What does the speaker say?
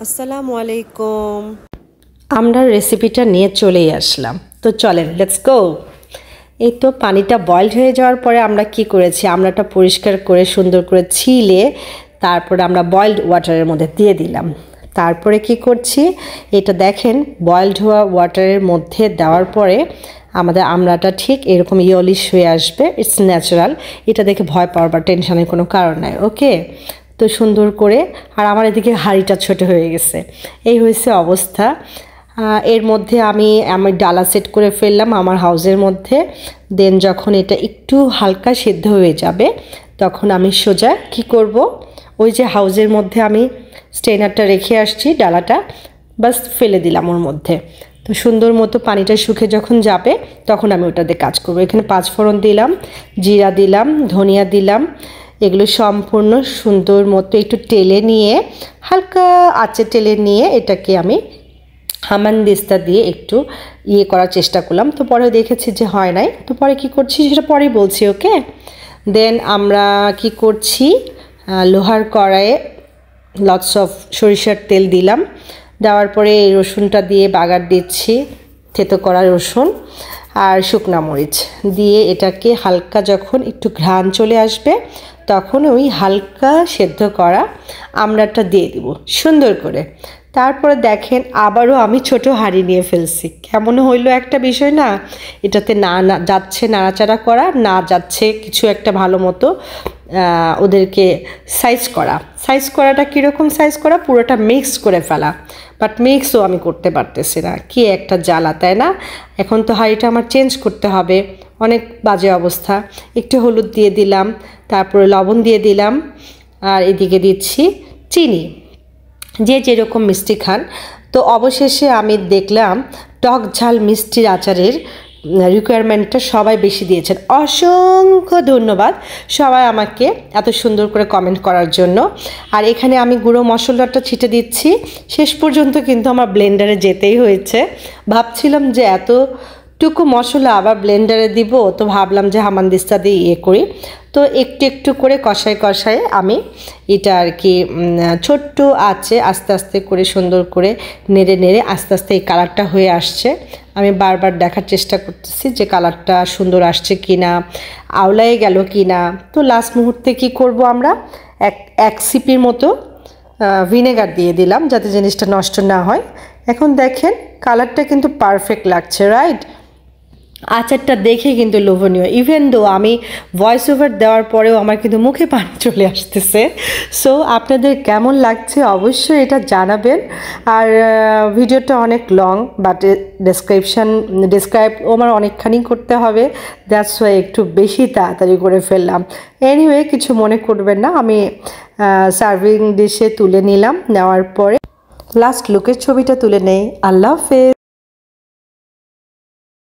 আসসালামু আলাইকুম। আমরা রেসিপিটা নিয়ে চলেই আসলাম, তো চলেন লেটস গো। এই তো পানিটা বয়েলড হয়ে যাওয়ার পরে আমরা কি করেছি, আমড়াটা পরিষ্কার করে সুন্দর করে ছিলে তারপরে আমরা বয়েলড ওয়াটারের মধ্যে দিয়ে দিলাম। তারপরে কি করছি, এটা দেখেন বয়েলড হওয়া ওয়াটারের মধ্যে দেওয়ার পরে আমাদের আমড়াটা ঠিক এরকম ইয়লিশ হয়ে আসবে। ইটস ন্যাচারাল, এটা দেখে ভয় পাওয়ার বা টেনশনের কোনো কারণ নাই। ওকে, তো সুন্দর করে, আর আমার এদিকে হাঁড়িটা ছোট হয়ে গেছে, এই হয়েছে অবস্থা। এর মধ্যে আমি ডালা সেট করে ফেললাম আমার হাউসের মধ্যে। দেন যখন এটা একটু হালকা সিদ্ধ হয়ে যাবে তখন আমি সোজা কি করব, ওই যে হাউসের মধ্যে আমি স্ট্রেনারটা রেখে আসছি, ডালাটা বাস ফেলে দিলাম ওর মধ্যে। তো সুন্দর মতো পানিটা শুকে যখন যাবে তখন আমি ওটাতে কাজ করব। এখানে 5 ফোড়ন দিলাম, জিরা দিলাম, ধনিয়া দিলাম, এগুলো সম্পূর্ণ সুন্দর মতো একটু টেলে নিয়ে, হালকা আঁচে টেলে নিয়ে এটাকে আমি হামানদিস্তা দিয়ে একটু করার চেষ্টা করলাম। তো পরে দেখেছি যে হয় নাই, তো পরে কি করছি সেটা পরেই বলছি। ওকে, দেন আমরা কি করছি, লোহার কড়াইয়ে লটস অফ সরিষার তেল দিলাম, দেওয়ার পরে এই রসুনটা দিয়ে বাগার দিচ্ছি, থেতো করা রসুন আর শুকনা মরিচ দিয়ে এটাকে হালকা যখন একটু ঘ্রাণ চলে আসবে তখন ওই হালকা সেদ্ধ করা আমড়াটা দিয়ে দিব সুন্দর করে। তারপরে দেখেন আবারও আমি ছোট হাঁড়ি নিয়ে ফেলছি, কেমন হইলো একটা বিষয় না, এটাতে না যাচ্ছে নাড়াচাড়া করা, না যাচ্ছে কিছু একটা ভালো মতো ওদেরকে সাইজ করাটা কীরকম সাইজ করা, পুরোটা মিক্স করে ফেলা, বাট মিক্সও আমি করতে পারতেছি না, কি একটা জ্বালা তাই না। এখন তো হাঁড়িটা আমার চেঞ্জ করতে হবে, অনেক বাজে অবস্থা। একটু হলুদ দিয়ে দিলাম, তারপরে লবণ দিয়ে দিলাম, আর এদিকে দিচ্ছি চিনি, যে যেরকম মিষ্টি খান। তো অবশেষে আমি দেখলাম টক ঝাল মিষ্টির আচারের রিকোয়ারমেন্টটা সবাই বেশি দিয়েছেন, অসংখ্য ধন্যবাদ সবাই আমাকে এত সুন্দর করে কমেন্ট করার জন্য। আর এখানে আমি গুঁড়ো মশলাটা ছিটে দিচ্ছি, শেষ পর্যন্ত কিন্তু আমার ব্লেন্ডারে যেতেই হয়েছে। ভাবছিলাম যে এতটুকু মশলা আবার ব্লেন্ডারে দিব, তো ভাবলাম যে হামানদিস্তা দিয়ে করি। তো একটু একটু করে কষায় আমি এটা আর কি ছোট্ট আছে আস্তে আস্তে করে সুন্দর করে নেড়ে আস্তে আস্তে এই কালারটা হয়ে আসছে। আমি বারবার দেখার চেষ্টা করতেছি যে কালারটা সুন্দর আসছে কি না, আওলায় গেল কি না। তো লাস্ট মুহূর্তে কি করব, আমরা এক সিপির মতো ভিনেগার দিয়ে দিলাম যাতে জিনিসটা নষ্ট না হয়। এখন দেখেন কালারটা কিন্তু পারফেক্ট লাগছে, রাইট। আচারটা দেখে কিন্তু লোভনীয়, ইভেন দো আমি ভয়েস ওভার দেওয়ার পরেও আমার কিন্তু মুখে পানি চলে আসতেছে। সো আপনাদের কেমন লাগছে অবশ্যই এটা জানাবেন। আর ভিডিওটা অনেক লং, বাট ডিসক্রাইব আমার অনেকখানি করতে হবে, দ্যাটস ওয়াই একটু বেশি তাড়াতাড়ি করে ফেললাম। এনিওয়ে কিছু মনে করবেন না, আমি সার্ভিং ডিশে তুলে নিলাম, নেওয়ার পরে লাস্ট লুকের ছবিটা তুলে নেই। আল্লাহ হাফেজ।